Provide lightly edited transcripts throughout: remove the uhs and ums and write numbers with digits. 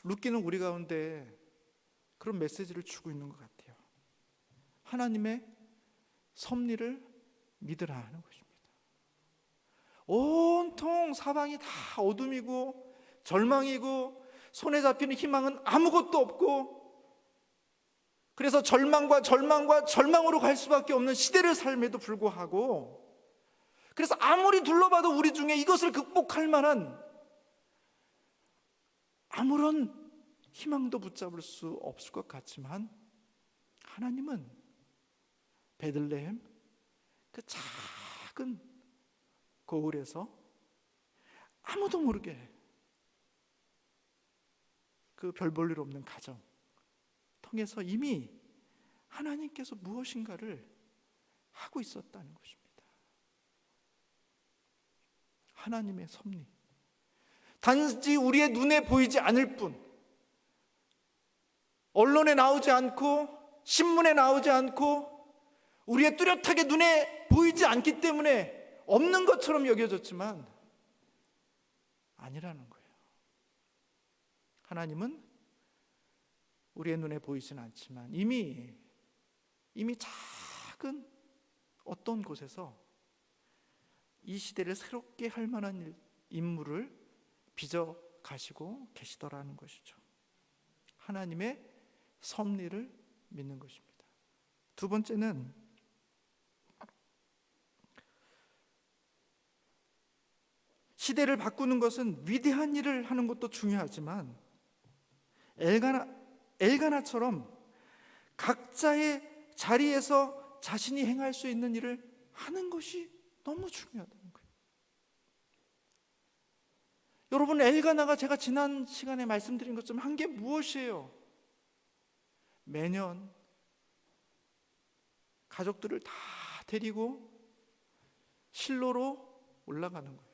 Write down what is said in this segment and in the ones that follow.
룻기는 우리 가운데 그런 메시지를 주고 있는 것 같아요. 하나님의 섭리를 믿으라 하는 것입니다. 온통 사방이 다 어둠이고 절망이고 손에 잡히는 희망은 아무것도 없고, 그래서 절망으로 갈 수밖에 없는 시대를 삶에도 불구하고, 그래서 아무리 둘러봐도 우리 중에 이것을 극복할 만한 아무런 희망도 붙잡을 수 없을 것 같지만, 하나님은 베들레헴 그 작은 고을에서 아무도 모르게 그 별 볼 일 없는 가정 통해서 이미 하나님께서 무엇인가를 하고 있었다는 것입니다. 하나님의 섭리, 단지 우리의 눈에 보이지 않을 뿐, 언론에 나오지 않고 신문에 나오지 않고 우리의 뚜렷하게 눈에 보이지 않기 때문에 없는 것처럼 여겨졌지만 아니라는 거예요. 하나님은 우리의 눈에 보이지는 않지만 이미 작은 어떤 곳에서 이 시대를 새롭게 할 만한 인물을 빚어 가시고 계시더라는 것이죠. 하나님의 섭리를 믿는 것입니다. 두 번째는 시대를 바꾸는 것은 위대한 일을 하는 것도 중요하지만 엘가나처럼 각자의 자리에서 자신이 행할 수 있는 일을 하는 것이 너무 중요하다는 거예요. 여러분, 엘가나가 제가 지난 시간에 말씀드린 것처럼 한 게 무엇이에요? 매년 가족들을 다 데리고 실로로 올라가는 거예요.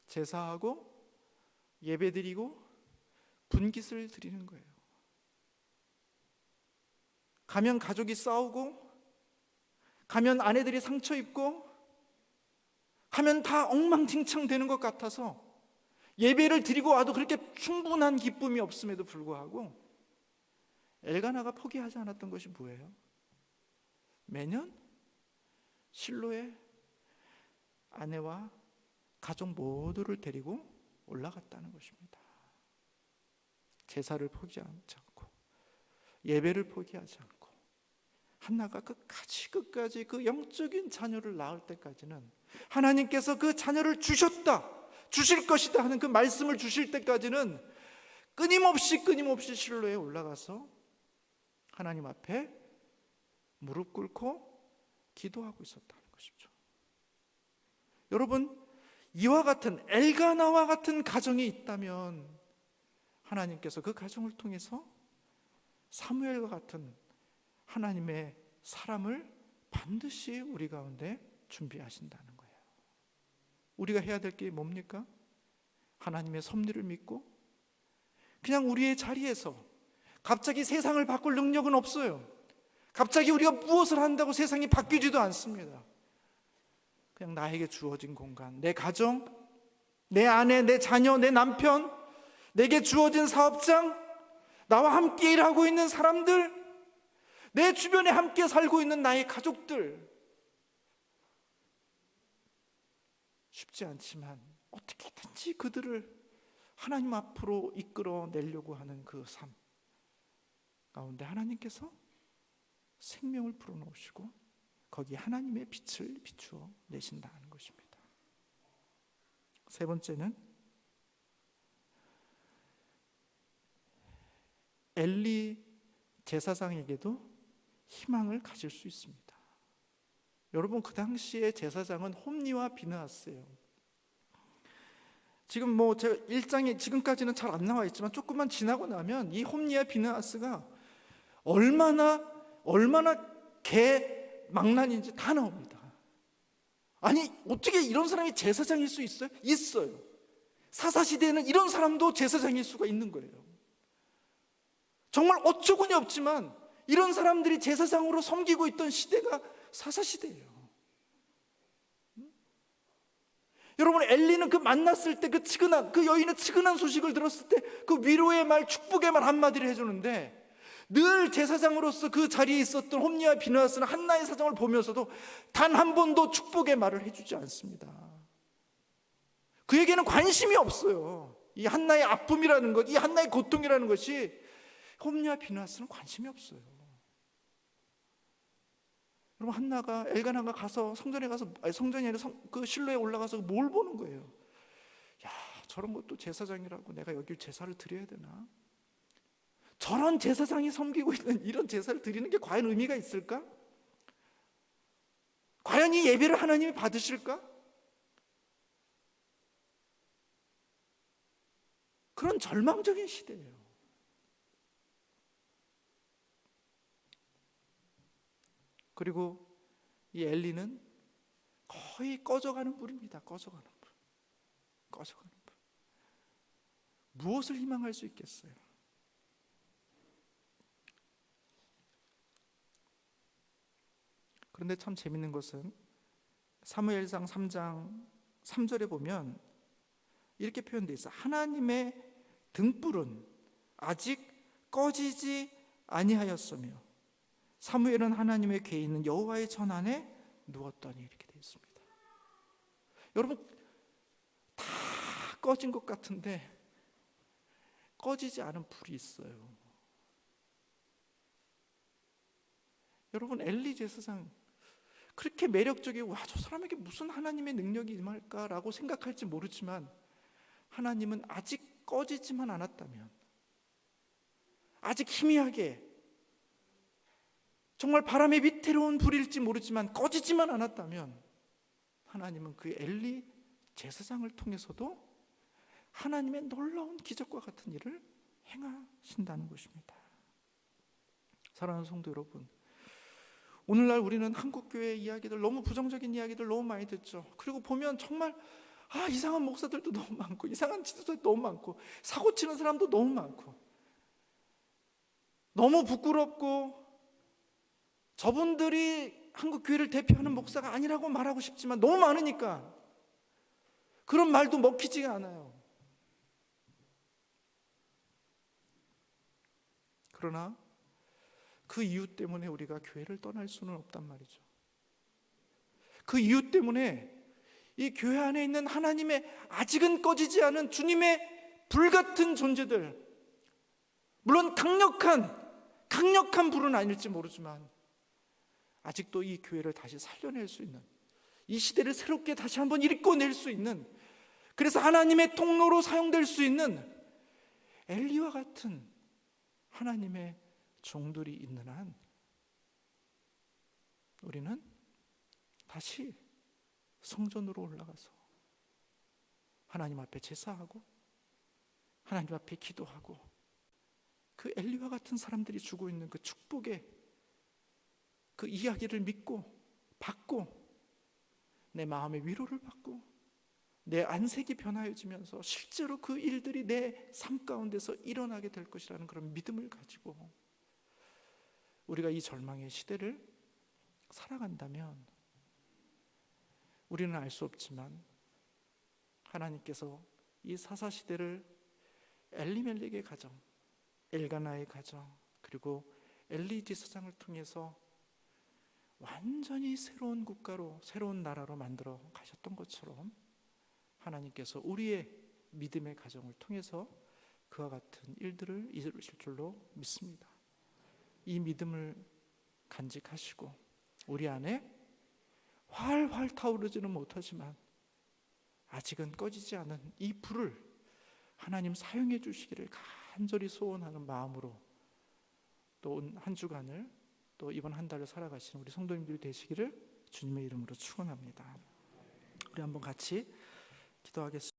제사하고 예배드리고 분깃을 드리는 거예요. 가면 가족이 싸우고, 가면 아내들이 상처 입고, 가면 다 엉망진창 되는 것 같아서 예배를 드리고 와도 그렇게 충분한 기쁨이 없음에도 불구하고 엘가나가 포기하지 않았던 것이 뭐예요? 매년 실로에 아내와 가족 모두를 데리고 올라갔다는 것입니다. 제사를 포기하지 않고 예배를 포기하지 않고 한나가 끝까지 그 영적인 자녀를 낳을 때까지는 하나님께서 그 자녀를 주실 것이다 하는 그 말씀을 주실 때까지는 끊임없이 실로에 올라가서 하나님 앞에 무릎 꿇고 기도하고 있었다는 것이죠. 여러분, 이와 같은 엘가나와 같은 가정이 있다면 하나님께서 그 가정을 통해서 사무엘과 같은 하나님의 사람을 반드시 우리 가운데 준비하신다는 거예요. 우리가 해야 될 게 뭡니까? 하나님의 섭리를 믿고 그냥 우리의 자리에서, 갑자기 세상을 바꿀 능력은 없어요. 갑자기 우리가 무엇을 한다고 세상이 바뀌지도 않습니다. 그냥 나에게 주어진 공간, 내 가정, 내 아내, 내 자녀, 내 남편, 내게 주어진 사업장, 나와 함께 일하고 있는 사람들, 내 주변에 함께 살고 있는 나의 가족들, 쉽지 않지만 어떻게든지 그들을 하나님 앞으로 이끌어 내려고 하는 그 삶 가운데 하나님께서 생명을 불어넣으시고 거기에 하나님의 빛을 비추어 내신다는 것입니다. 세 번째는 엘리 제사장에게도 희망을 가질 수 있습니다. 여러분, 그 당시에 제사장은 홈니와 비느하스예요. 지금 제가 1장에 지금까지는 잘 안 나와 있지만 조금만 지나고 나면 이 홈니와 비느하스가 얼마나 개망난인지 다 나옵니다. 아니, 어떻게 이런 사람이 제사장일 수 있어요? 있어요. 사사시대에는 이런 사람도 제사장일 수가 있는 거예요. 정말 어처구니 없지만 이런 사람들이 제사장으로 섬기고 있던 시대가 사사시대예요. 여러분, 엘리는 그 만났을 때 그 측은한, 그 여인의 측은한 소식을 들었을 때 그 위로의 말, 축복의 말 한마디를 해주는데, 늘 제사장으로서 그 자리에 있었던 홈리와 비느하스는 한나의 사정을 보면서도 단 한 번도 축복의 말을 해주지 않습니다. 그에게는 관심이 없어요. 이 한나의 아픔이라는 것, 이 한나의 고통이라는 것이 홈리와 비느하스는 관심이 없어요. 여러분, 한나가, 엘가나가 가서 성전에 가서, 아니 성전이 아니라 그 실로에 올라가서 뭘 보는 거예요? 야, 저런 것도 제사장이라고 내가 여기 제사를 드려야 되나? 저런 제사장이 섬기고 있는 이런 제사를 드리는 게 과연 의미가 있을까? 과연 이 예배를 하나님이 받으실까? 그런 절망적인 시대예요. 그리고 이 엘리는 거의 꺼져가는 불입니다. 꺼져가는 불. 꺼져가는 불. 무엇을 희망할 수 있겠어요? 그런데 참 재밌는 것은 사무엘상 3장 3절에 보면 이렇게 표현되어 있어요. 하나님의 등불은 아직 꺼지지 아니하였으며 사무엘은 하나님의 궤에 있는 여호와의 전 안에 누웠더니, 이렇게 되어 있습니다. 여러분, 다 꺼진 것 같은데 꺼지지 않은 불이 있어요. 여러분, 엘리 제사장 그렇게 매력적이고, 와, 저 사람에게 무슨 하나님의 능력이 임할까라고 생각할지 모르지만, 하나님은 아직 꺼지지만 않았다면, 아직 희미하게 정말 바람의 위태로운 불일지 모르지만 꺼지지만 않았다면, 하나님은 그 엘리 제사장을 통해서도 하나님의 놀라운 기적과 같은 일을 행하신다는 것입니다. 사랑하는 성도 여러분, 오늘날 우리는 한국교회 이야기들, 너무 부정적인 이야기들 너무 많이 듣죠. 그리고 보면 정말 이상한 목사들도 너무 많고, 이상한 지도자도 너무 많고, 사고 치는 사람도 너무 많고, 너무 부끄럽고, 저분들이 한국교회를 대표하는 목사가 아니라고 말하고 싶지만 너무 많으니까 그런 말도 먹히지가 않아요. 그러나 그 이유 때문에 우리가 교회를 떠날 수는 없단 말이죠. 그 이유 때문에 이 교회 안에 있는 하나님의 아직은 꺼지지 않은 주님의 불같은 존재들, 물론 강력한 불은 아닐지 모르지만 아직도 이 교회를 다시 살려낼 수 있는, 이 시대를 새롭게 다시 한번 일궈낼 수 있는, 그래서 하나님의 통로로 사용될 수 있는 엘리와 같은 하나님의 종들이 있는 한 우리는 다시 성전으로 올라가서 하나님 앞에 제사하고 하나님 앞에 기도하고 그 엘리와 같은 사람들이 주고 있는 그 축복의 그 이야기를 믿고 받고 내 마음의 위로를 받고 내 안색이 변화해지면서 실제로 그 일들이 내 삶 가운데서 일어나게 될 것이라는 그런 믿음을 가지고 우리가 이 절망의 시대를 살아간다면 우리는 알 수 없지만 하나님께서 이 사사시대를 엘리멜렉의 가정, 엘가나의 가정, 그리고 엘리 제사장을 통해서 완전히 새로운 국가로, 새로운 나라로 만들어 가셨던 것처럼 하나님께서 우리의 믿음의 가정을 통해서 그와 같은 일들을 이루실 줄로 믿습니다. 이 믿음을 간직하시고 우리 안에 활활 타오르지는 못하지만 아직은 꺼지지 않은 이 불을 하나님 사용해 주시기를 간절히 소원하는 마음으로 또 한 주간을, 또 이번 한 달을 살아가시는 우리 성도님들이 되시기를 주님의 이름으로 축원합니다. 우리 한번 같이 기도하겠습니다.